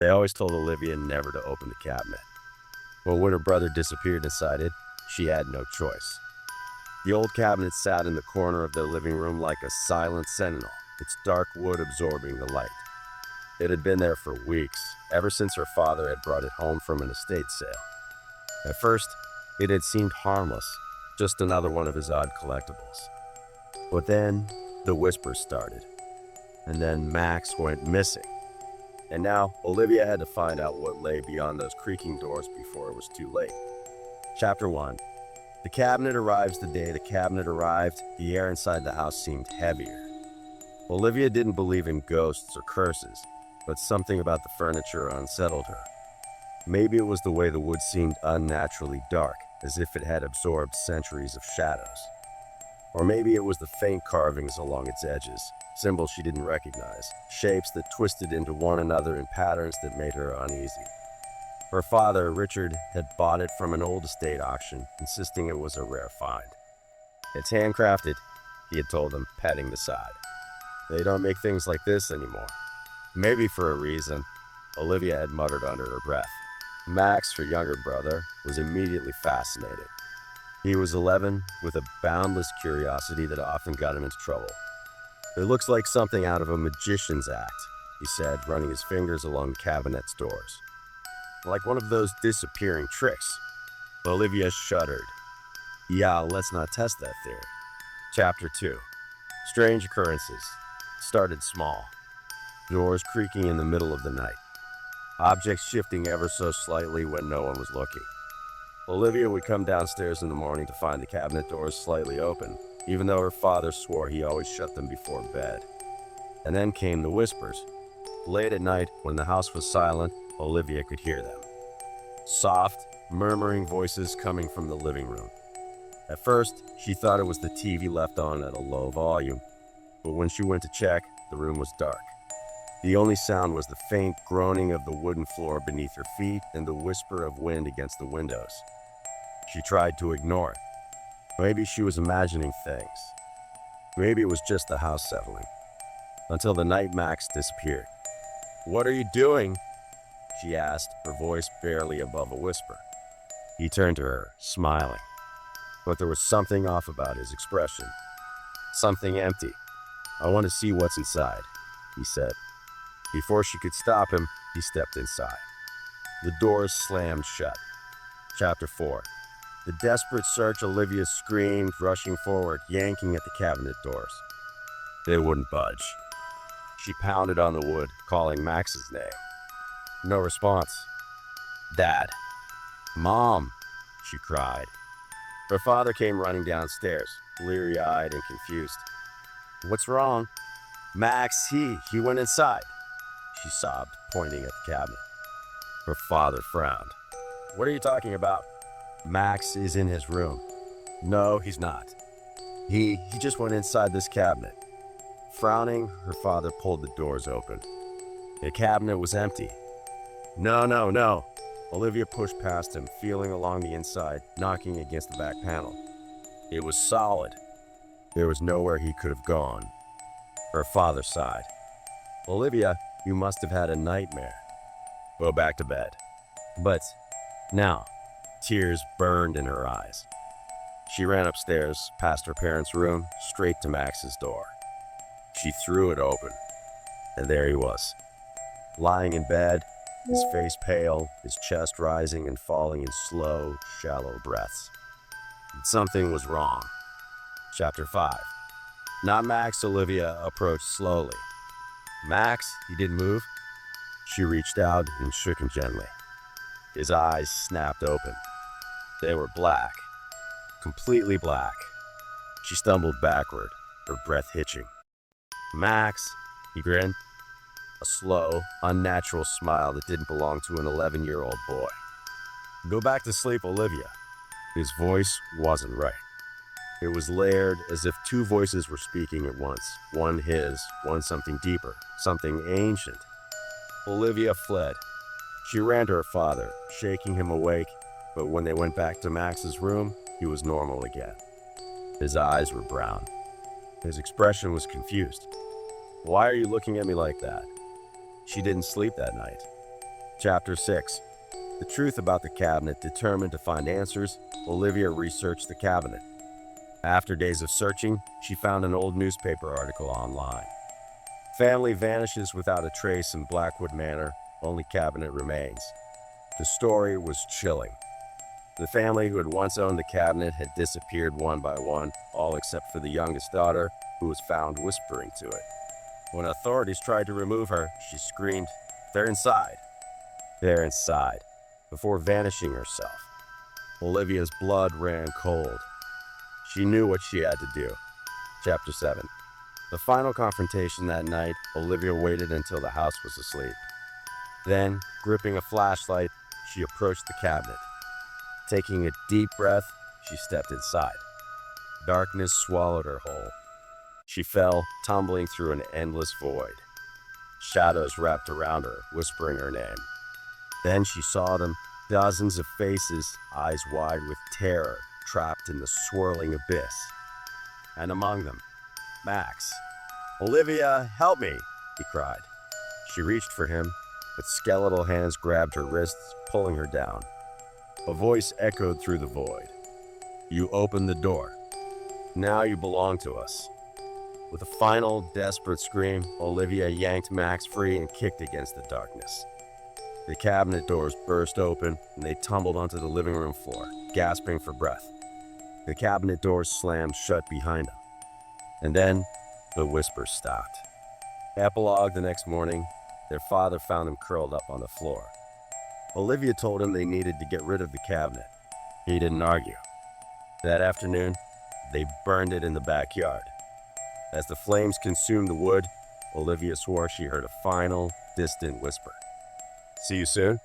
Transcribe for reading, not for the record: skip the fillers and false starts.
They always told Olivia never to open the cabinet. But when her brother disappeared inside it, she had no choice. The old cabinet sat in the corner of their living room like a silent sentinel, its dark wood absorbing the light. It had been there for weeks, ever since her father had brought it home from an estate sale. At first, it had seemed harmless, just another one of his odd collectibles. But then, the whispers started. And then Max went missing. And now, Olivia had to find out what lay beyond those creaking doors before it was too late. Chapter 1. The cabinet arrives the day the cabinet arrived. The air inside the house seemed heavier. Olivia didn't believe in ghosts or curses, but something about the furniture unsettled her. Maybe it was the way the wood seemed unnaturally dark, as if it had absorbed centuries of shadows. Or maybe it was the faint carvings along its edges, symbols she didn't recognize, shapes that twisted into one another in patterns that made her uneasy. Her father, Richard, had bought it from an old estate auction, insisting it was a rare find. "It's handcrafted," he had told them, patting the side. "They don't make things like this anymore." Maybe for a reason, Olivia had muttered under her breath. Max, her younger brother, was immediately fascinated. He was 11, with a boundless curiosity that often got him into trouble. "It looks like something out of a magician's act," he said, running his fingers along the cabinet's doors. "Like one of those disappearing tricks." Olivia shuddered. "Yeah, let's not test that theory." Chapter 2. Strange occurrences. Started small. Doors creaking in the middle of the night. Objects shifting ever so slightly when no one was looking. Olivia would come downstairs in the morning to find the cabinet doors slightly open, even though her father swore he always shut them before bed. And then came the whispers. Late at night, when the house was silent, Olivia could hear them. Soft, murmuring voices coming from the living room. At first, she thought it was the TV left on at a low volume, but when she went to check, the room was dark. The only sound was the faint groaning of the wooden floor beneath her feet and the whisper of wind against the windows. She tried to ignore it. Maybe she was imagining things. Maybe it was just the house settling. Until the night Max disappeared. "What are you doing?" she asked, her voice barely above a whisper. He turned to her, smiling. But there was something off about his expression. Something empty. "I want to see what's inside," he said. Before she could stop him, he stepped inside. The doors slammed shut. Chapter 4. The desperate search. Olivia screamed, rushing forward, yanking at the cabinet doors. They wouldn't budge. She pounded on the wood, calling Max's name. No response. "Dad." "Mom," she cried. Her father came running downstairs, bleary-eyed and confused. "What's wrong?" "Max, he went inside," she sobbed, pointing at the cabinet. Her father frowned. "What are you talking about?" "Max is in his room." "No, he's not. He just went inside this cabinet." Frowning, her father pulled the doors open. The cabinet was empty. No. Olivia pushed past him, feeling along the inside, knocking against the back panel. It was solid. There was nowhere he could have gone. Her father sighed. "Olivia, you must have had a nightmare. Go back to bed." But now, tears burned in her eyes. She ran upstairs, past her parents' room, straight to Max's door. She threw it open, and there he was, lying in bed, his face pale, his chest rising and falling in slow, shallow breaths. Something was wrong. Chapter 5. Not Max. Olivia approached slowly. "Max," he didn't move. She reached out and shook him gently. His eyes snapped open. They were black, completely black. She stumbled backward, her breath hitching. "Max," he grinned. A slow, unnatural smile that didn't belong to an 11-year-old boy. "Go back to sleep, Olivia." His voice wasn't right. It was layered, as if two voices were speaking at once. One his, one something deeper, something ancient. Olivia fled. She ran to her father, shaking him awake, but when they went back to Max's room, he was normal again. His eyes were brown. His expression was confused. "Why are you looking at me like that?" She didn't sleep that night. Chapter 6. The truth about the cabinet. Determined to find answers, Olivia researched the cabinet. After days of searching, she found an old newspaper article online. Family vanishes without a trace in Blackwood Manor, only cabinet remains. The story was chilling. The family who had once owned the cabinet had disappeared one by one, all except for the youngest daughter, who was found whispering to it. When authorities tried to remove her, she screamed, "They're inside! They're inside!" before vanishing herself. Olivia's blood ran cold. She knew what she had to do. Chapter 7. The final confrontation that night, Olivia waited until the house was asleep. Then, gripping a flashlight, she approached the cabinet. Taking a deep breath, she stepped inside. Darkness swallowed her whole. She fell, tumbling through an endless void. Shadows wrapped around her, whispering her name. Then she saw them, dozens of faces, eyes wide with terror, trapped in the swirling abyss. And among them, Max. "Olivia, help me!" he cried. She reached for him, but skeletal hands grabbed her wrists, pulling her down. A voice echoed through the void. "You opened the door. Now you belong to us." With a final, desperate scream, Olivia yanked Max free and kicked against the darkness. The cabinet doors burst open, and they tumbled onto the living room floor, gasping for breath. The cabinet doors slammed shut behind them. And then, the whispers stopped. Epilogue. The next morning, their father found them curled up on the floor. Olivia told him they needed to get rid of the cabinet. He didn't argue. That afternoon, they burned it in the backyard. As the flames consumed the wood, Olivia swore she heard a final, distant whisper. "See you soon."